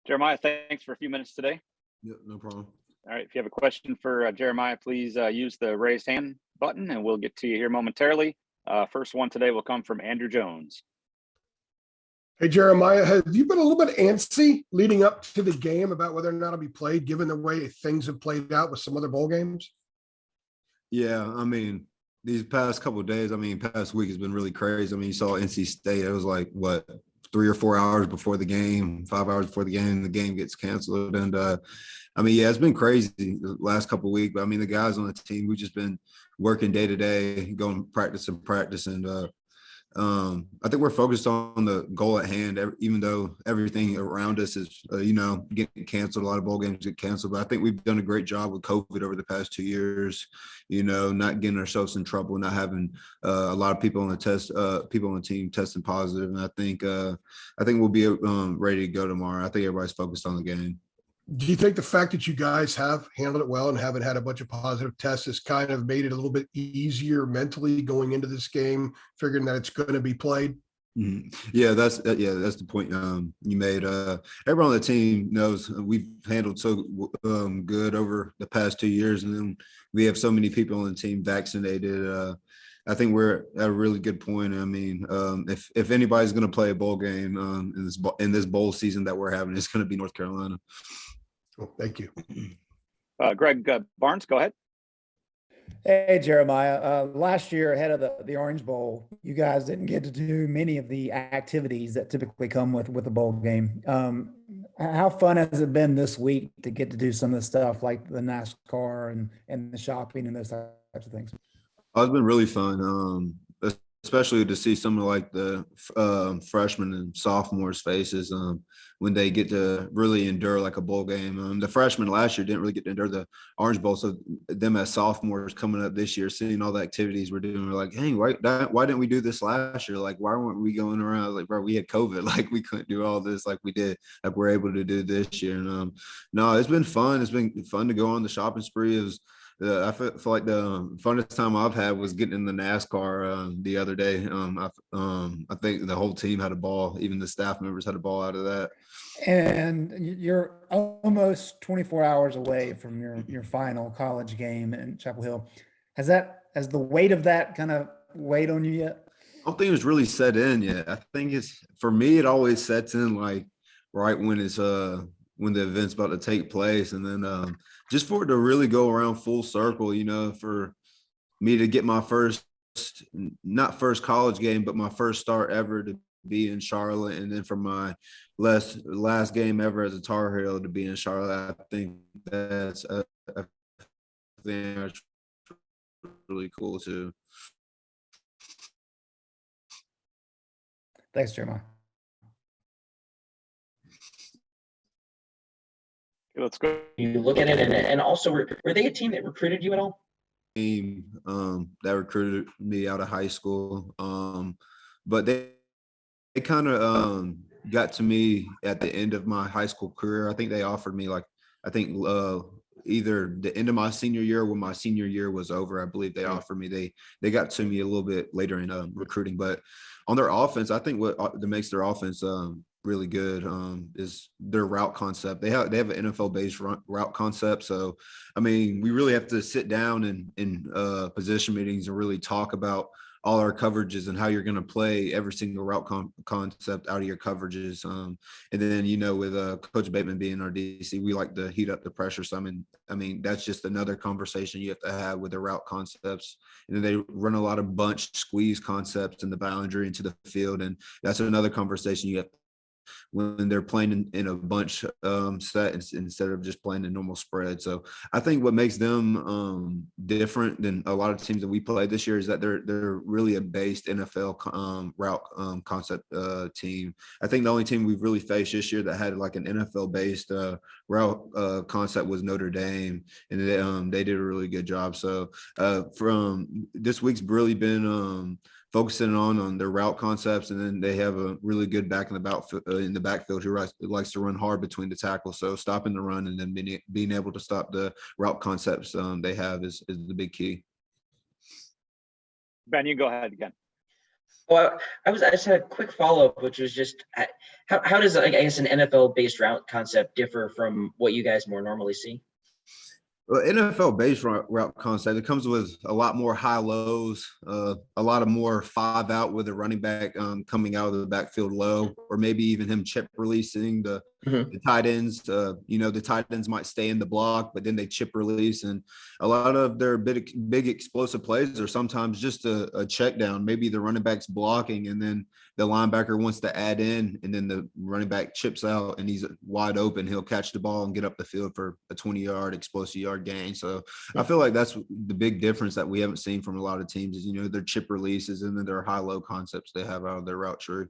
Jeremiah, thanks for a few minutes today. Yep, no problem. All right, if you have a question for Jeremiah, please use the raised hand button and we'll get to you here momentarily. First one today will come from Andrew Jones. Hey, Jeremiah, have you been a little bit antsy leading up to the game about whether or not it'll be played, given the way things have played out with some other bowl games? Yeah, I mean, these past couple of days, past week has been really crazy. You saw NC State. It was like, what, 3 or 4 hours before the game, 5 hours before the game gets canceled. And, yeah, it's been crazy the last couple of weeks. But, the guys on the team, we've just been working day to day, going practice. And I think we're focused on the goal at hand, even though everything around us is, getting canceled. A lot of bowl games get canceled. But I think we've done a great job with COVID over the past 2 years, not getting ourselves in trouble, not having a lot of people on the team testing positive. And I think we'll be ready to go tomorrow. I think everybody's focused on the game. Do you think the fact that you guys have handled it well and haven't had a bunch of positive tests has kind of made it a little bit easier mentally going into this game, figuring that it's going to be played? Mm-hmm. Yeah, that's the point you made. Everyone on the team knows we've handled so good over the past 2 years, and then we have so many people on the team vaccinated. I think we're at a really good point. If anybody's going to play a bowl game in this bowl season that we're having, it's going to be North Carolina. Well, thank you. Greg Barnes, go ahead. Hey, Jeremiah. Last year, ahead of the Orange Bowl, you guys didn't get to do many of the activities that typically come with a bowl game. How fun has it been this week to get to do some of the stuff like the NASCAR and the shopping and those types of things? Oh, it's been really fun, especially to see some of like the freshmen and sophomores' faces when they get to really endure like a bowl game. The freshmen last year didn't really get to endure the Orange Bowl, so them as sophomores coming up this year, seeing all the activities we're doing, we're like, hey, why didn't we do this last year? Like, why weren't we going around? Like, bro, we had COVID, like we couldn't do all this like we did, like we're able to do this year. And no, it's been fun. It's been fun to go on the shopping spree. I feel like the funnest time I've had was getting in the NASCAR the other day. I think the whole team had a ball. Even the staff members had a ball out of that. And you're almost 24 hours away from your final college game in Chapel Hill. Has the weight of that kind of weighed on you yet? I don't think it's really set in yet. I think for me, it always sets in like right when it's when the event's about to take place. And then just for it to really go around full circle, for me to get my not first college game, but my first start ever to be in Charlotte. And then for my last game ever as a Tar Heel to be in Charlotte, I think that's really cool too. Thanks, Jeremiah. Let's go. You look at it, and also were they a team that recruited you at all? Team that recruited me out of high school, but they kind of got to me at the end of my high school career. I think they offered me either the end of my senior year or when my senior year was over. I believe they offered me. They got to me a little bit later in recruiting, but on their offense, I think what makes their offense really good is their route concept. They have an NFL based route concept. So, we really have to sit down in position meetings and really talk about all our coverages and how you're going to play every single route concept out of your coverages. And then, with Coach Bateman being our DC, we like to heat up the pressure. So, that's just another conversation you have to have with the route concepts. And then they run a lot of bunch squeeze concepts in the boundary into the field. And that's another conversation you have when they're playing in a bunch set instead of just playing a normal spread. So I think what makes them different than a lot of teams that we played this year is that they're really a based NFL route concept team. I think the only team we've really faced this year that had like an NFL based route concept was Notre Dame, and they did a really good job. So from this week's really been focusing on their route concepts, and then they have a really good back in the backfield who likes to run hard between the tackles. So stopping the run and then being able to stop the route concepts they have is the big key. Ben, you go ahead again. Well, I just had a quick follow-up, which was just how does, I guess, an NFL-based route concept differ from what you guys more normally see? Well, NFL based route concept, it comes with a lot more high lows, a lot of more 5 out with a running back coming out of the backfield low, or maybe even him chip releasing the tight ends. The tight ends might stay in the block, but then they chip release, and a lot of their big explosive plays are sometimes just a check down. Maybe the running back's blocking, and then the linebacker wants to add in, and then the running back chips out and he's wide open. He'll catch the ball and get up the field for a 20-yard explosive yard gain. So I feel like that's the big difference that we haven't seen from a lot of teams is, their chip releases and then their high-low concepts they have out of their route tree.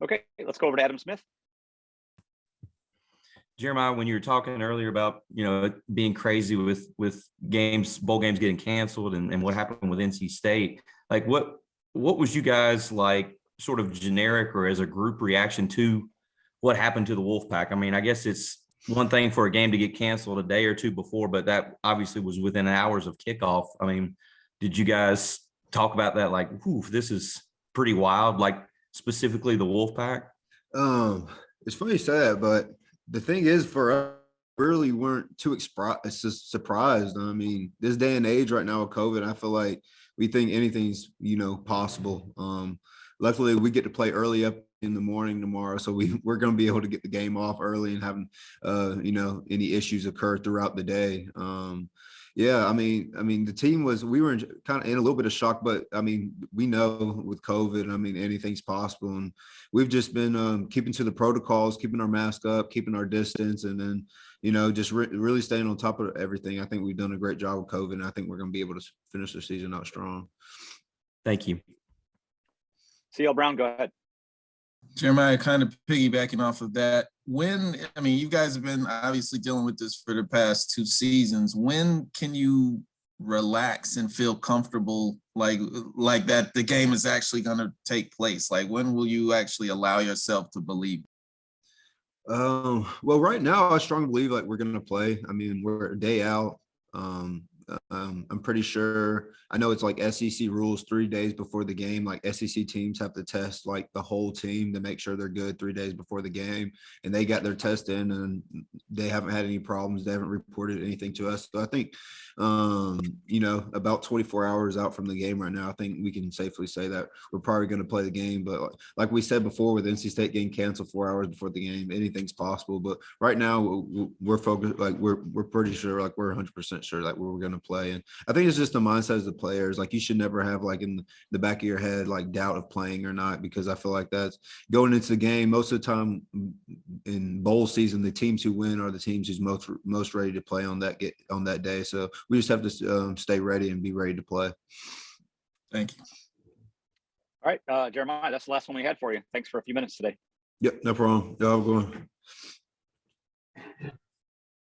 Okay, let's go over to Adam Smith. Jeremiah, when you were talking earlier about, being crazy with bowl games getting canceled and what happened with NC State, like what was you guys like sort of generic or as a group reaction to what happened to the Wolfpack? I mean, I guess it's one thing for a game to get canceled a day or two before, but that obviously was within hours of kickoff. I mean, did you guys talk about that? Like, this is pretty wild, like specifically the Wolfpack? It's funny you say that, but the thing is, for us, we really weren't too surprised. I mean, this day and age right now with COVID, I feel like we think anything's, possible. Luckily, we get to play early up in the morning tomorrow, so we're going to be able to get the game off early and having, any issues occur throughout the day. Yeah, I mean, the team we were kind of in a little bit of shock, but I mean, we know with COVID, I mean, anything's possible. And we've just been keeping to the protocols, keeping our mask up, keeping our distance, and then, just really staying on top of everything. I think we've done a great job with COVID, and I think we're going to be able to finish the season out strong. Thank you. CL Brown, go ahead. Jeremiah, kind of piggybacking off of that, you guys have been obviously dealing with this for the past 2 seasons. When can you relax and feel comfortable like that the game is actually going to take place? Like, when will you actually allow yourself to believe? Well, right now, I strongly believe like we're going to play. I mean, we're a day out. I'm pretty sure, I know it's like SEC rules 3 days before the game, like SEC teams have to test like the whole team to make sure they're good 3 days before the game. And they got their test in and they haven't had any problems. They haven't reported anything to us. So I think, about 24 hours out from the game right now, I think we can safely say that we're probably going to play the game. But like we said before, with NC State getting canceled 4 hours before the game, anything's possible. But right now we're focused, like we're pretty sure, like we're 100% sure that we're going to play. And I think it's just the mindset of the players. Like, you should never have like in the back of your head like doubt of playing or not, because I feel like that's going into the game. Most of the time in bowl season, the teams who win are the teams who's most ready to play on that day. So we just have to stay ready and be ready to play. Thank you. All right, Jeremiah, that's the last one we had for you. Thanks for a few minutes today. Yep, no problem. Y'all going.